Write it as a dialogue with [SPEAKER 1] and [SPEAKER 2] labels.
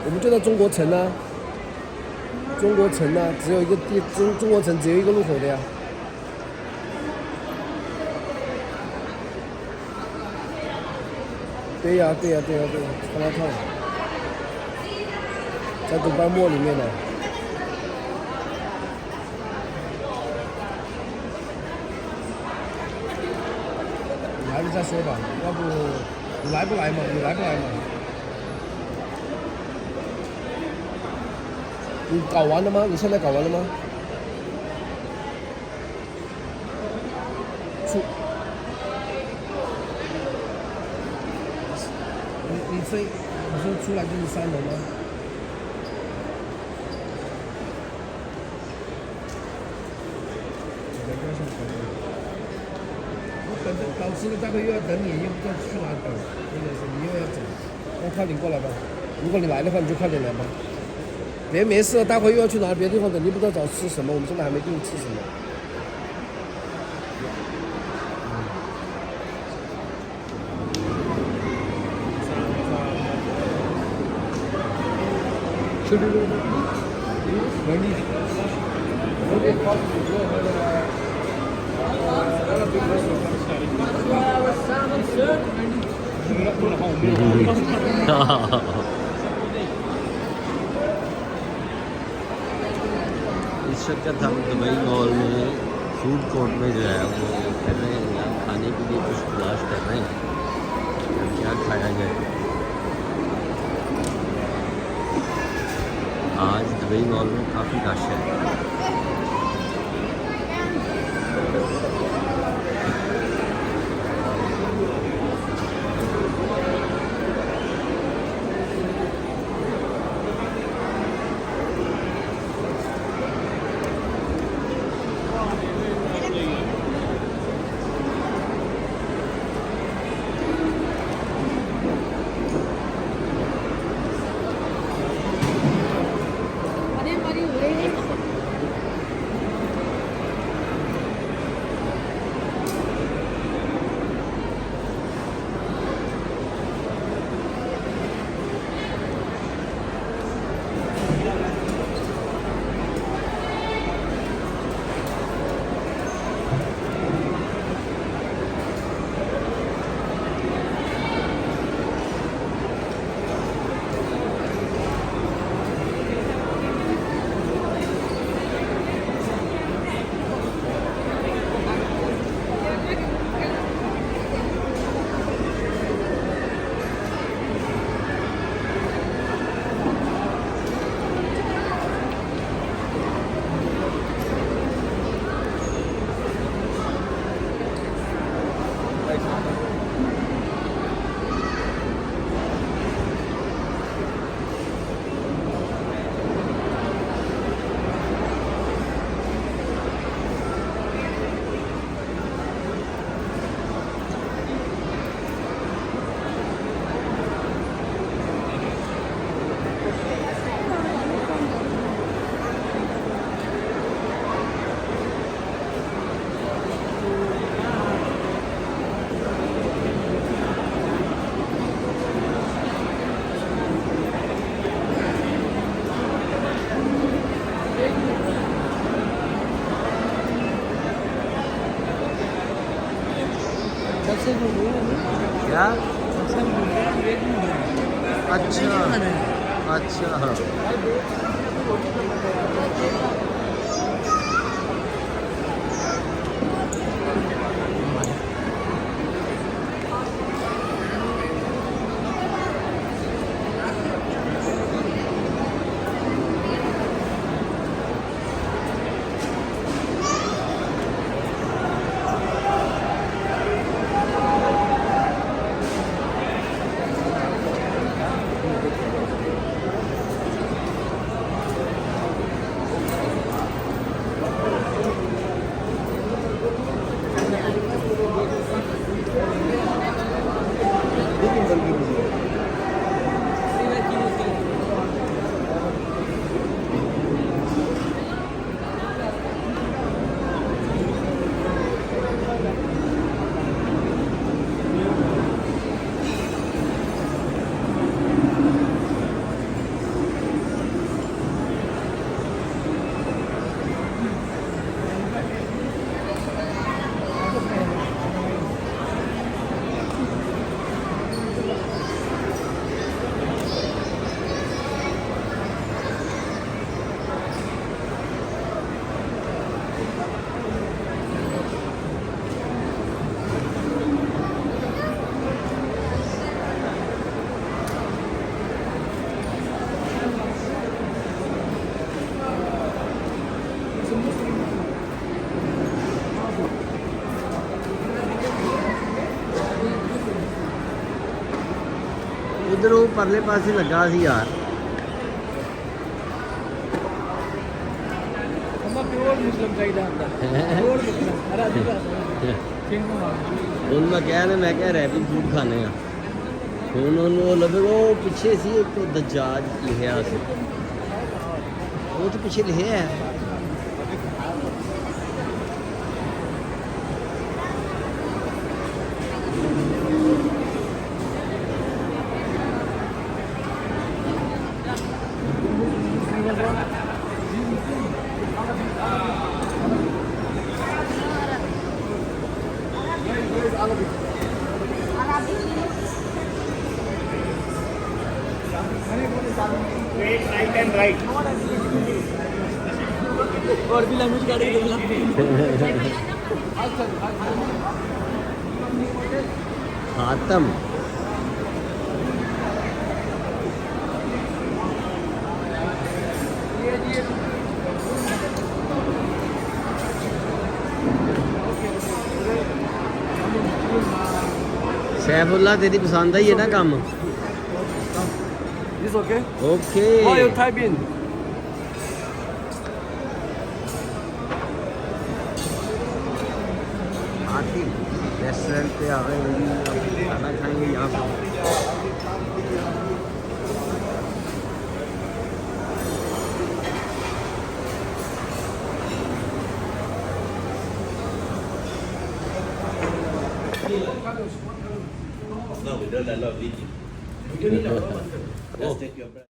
[SPEAKER 1] 我们就在中国城呢、中国城呢、只有一个中国城只有一个路口的呀。对呀，对呀，对呀，对呀，川辣烫，在迪拜沫里面的。来了再说吧，要不你来不来嘛？你来不来嘛？你搞完了吗？你现在搞完了吗？出，你飞，你说出来就是3楼吗？我等着导师了，待会又要等你，又不知道去哪等，真的是你又要走，那快点过来吧。如果你来的话，你就快点来吧。别没事，待会又要去哪别的地方等，你不知道找吃什么，我们现在还没定吃什么。对对对对，能力，我得靠谱
[SPEAKER 2] इस वक्त हम Dubai mall में फूड कोर्ट में जो है वो कर रहे हैं यहाँ खाने के लिए कुछ तलाश कर रहे हैं क्या खाया जाए। आज दुबई मॉल में काफ़ी रश है। क्या? अच्छा अच्छा उधर वो परले पासे लगा सी यार
[SPEAKER 1] प्योर मुस्लिम चाहिए
[SPEAKER 2] मैं कह रहा मैं कह रैपिड फूड खाने वो लगे वो पिछे सी एक तो दज्जाज लिखा वो तो पिछे लिखे है
[SPEAKER 1] राइट एंड राइट और भी लैंग्वेज गाड़ी
[SPEAKER 2] खातम सैफुल्ला तेरी पसंद आई है ना काम
[SPEAKER 1] This okay?
[SPEAKER 2] Okay
[SPEAKER 1] How you type in?
[SPEAKER 2] आती रेस्टोरेंट पे आ गए खाना खाएंगे यहाँ पे
[SPEAKER 3] No, we don't allow eating. Just take your breath.